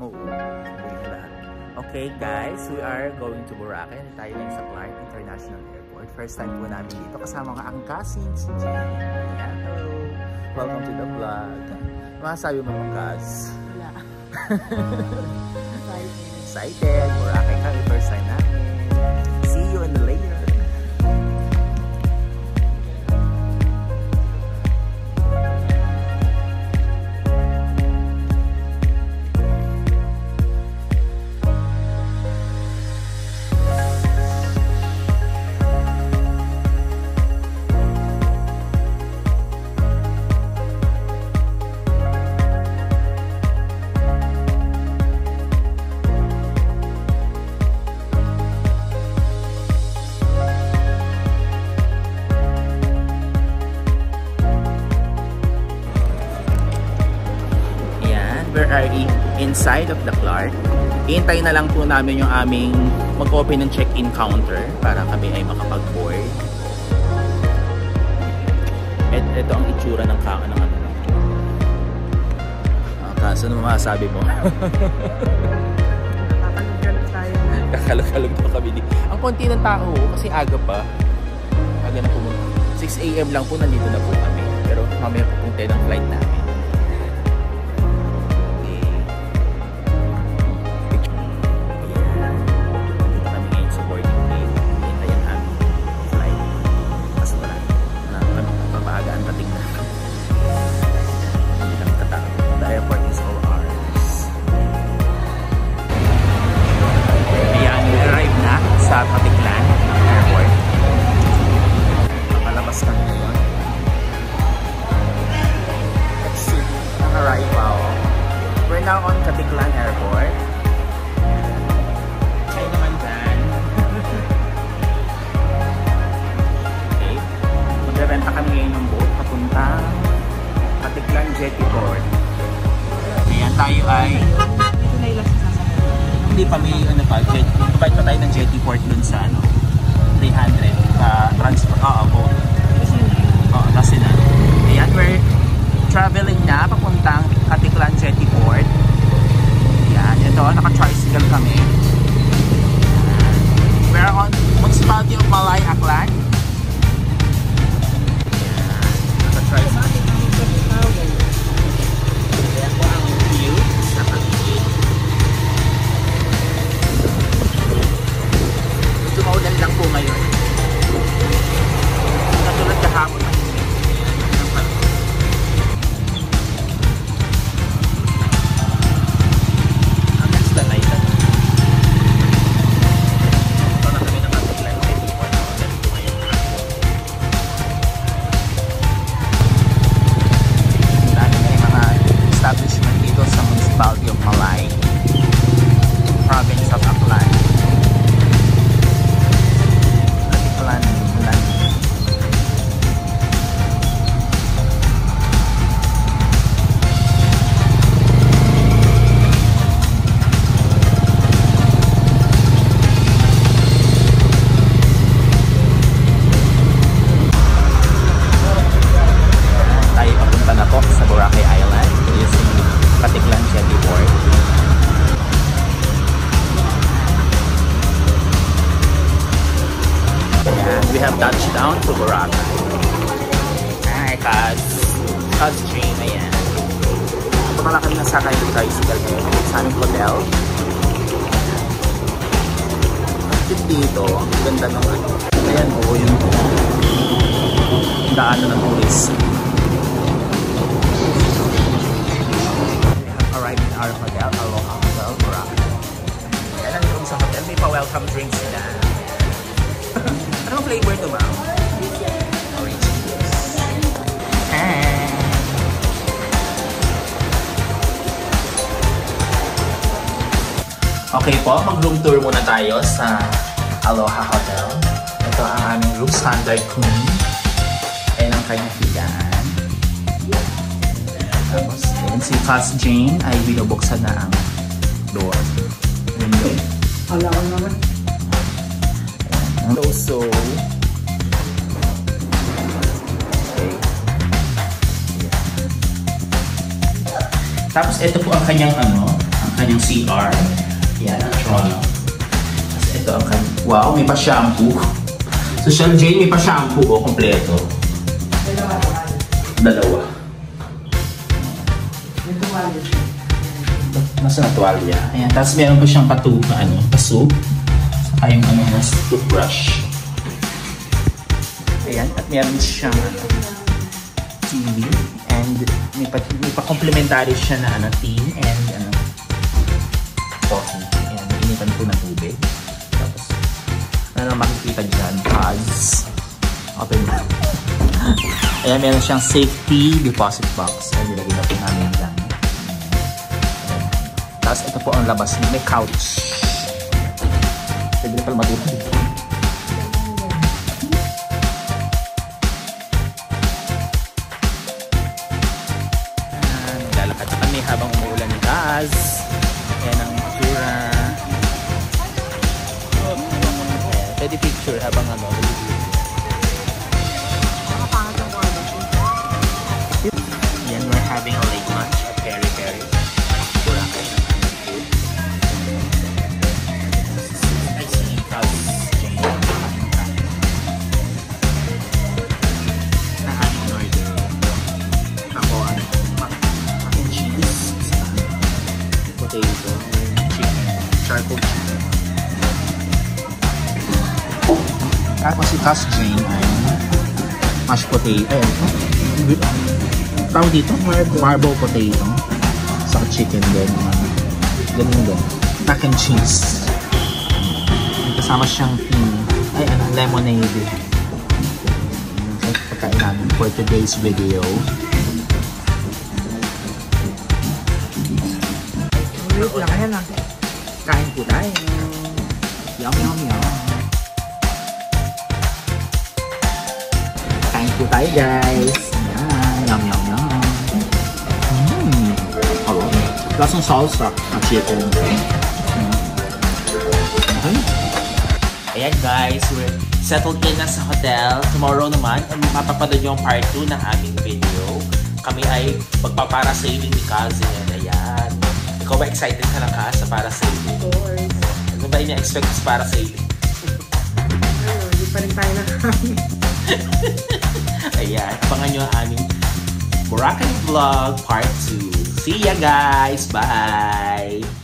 Oo, bili na lahat. Okay guys, we are going to Boracay. Tayo lang sa Clark International Airport. First time po namin dito kasama ang cousin si Jen. Ayan, hello. Welcome to the vlog. Masasabi mo mga guys? Wala. Excited. Boracay kami. First time namin. See you in the later. We are inside of the Clark. Hintay na lang po namin yung aming mag-open ng check-in counter para kami ay makapag-board. At ito ang itsura ng kaka ng ano. Kaso ano masasabi mo? Nakakalog tayo. Kakalog-kalog na kami. Ang konti ng tao kasi aga pa. Aga na pumunta. 6 AM lang po nandito na po kami. Pero mamaya pupunta ng flight namin. We're now on Katiklan Airport. Ay naman dyan. Okay. Magrerenta kami ngayon ng boat papunta Katiklan Jetty Port. Ayan, tayo ay Ito na ilang sasakyan. hindi pa may ano pa, provide pa tayo ng Jetty Port dun sa ano 300 transfer, boat. Kasi na. Ayan, we're traveling na papuntang Katiklan Jetty Port. Yan, ito, naka-tricycle kami. We're on Municipality of Malay, Aklan. Yan, naka-tricycle. Ayan po ang view sa paligid. Tumaulan lang po ngayon. Katulad kahapon na we have touched down to Boracay. Ay, Cuz Dream, ayan. Ito pala kami nasakay ng tricycle ngayon sa aming hotel. At dito, ang ganda ng ano. Ayan po, yung daanan ng tourist. We have arrived in our hotel, Aloha Hotel, Boracay. Ayan ang room sa hotel, may pa-welcome drinks na. Anong flavor ito, ma'am? Orange juice. Okay po, mag-room tour muna tayo sa Aloha Hotel. Ito ang aming room, standard queen. Ayan ang kanyang higaan. Tapos, ayan, si Cuz Jane ay binubuksan na ang door. Window. Wala ko naman. So, okay. Tapos ito po ang kanyang ano, ang kanyang CR. Yan, ang Toronto. Tapos ito ang kanyang, wow, may pa-shampoo. Social Jane, may pa-shampoo o kompleto. Dalawa. May tuwalya. Nasa na tuwalya. Ayan, tapos meron pa siyang paso. Saka yung mas toothbrush. Ayan, at meron siyang TV. And may pa-complementary siya na tea and coffee. Ayan, initan po ng tubig. Tapos, ano makikita dyan? Pads. Open mo. Ayan, meron siyang safety deposit box. Ayan, nilagay na po namin dyan. Tapos ito po ang labas niya. May couch. Pwede na pala matulog dito. Lalakad na kami habang umuulan ni Kaz. Ayan ang itsura. Pwede picture habang Yan, we're having a late lunch at Peri Peri. Boracay ng aming food. I see Kaz Jane na aming order. Ako, mac and cheese, potato, chicken, charcoal chicken. Tapos si Kaz Jane ay mashed potato. Tawag dito? Marble potato. Saka chicken din. Ganun din. Mac and cheese. Kasama siyang lemonade. Pagkain namin for today's video. Wait lang, ayan lang. Kain po tayo. Yum, yum, yum. Kain po tayo, guys. Yum, yum, yum. Lasang salsa at chicken. Ayan guys, we're settled in na sa hotel. Tomorrow naman, mapapanood yung part 2 ng aming video. Kami ay magpaparasailing ni Cousin. Ayan. Ikaw ba excited ka na ka sa parasailing? Of course. Ano ba ina-expect sa parasailing? Ayun, hindi pa rin tayo nakakain. Ayan, abangan nyo ang aming Boracay Vlog Part 2. See ya guys! Bye!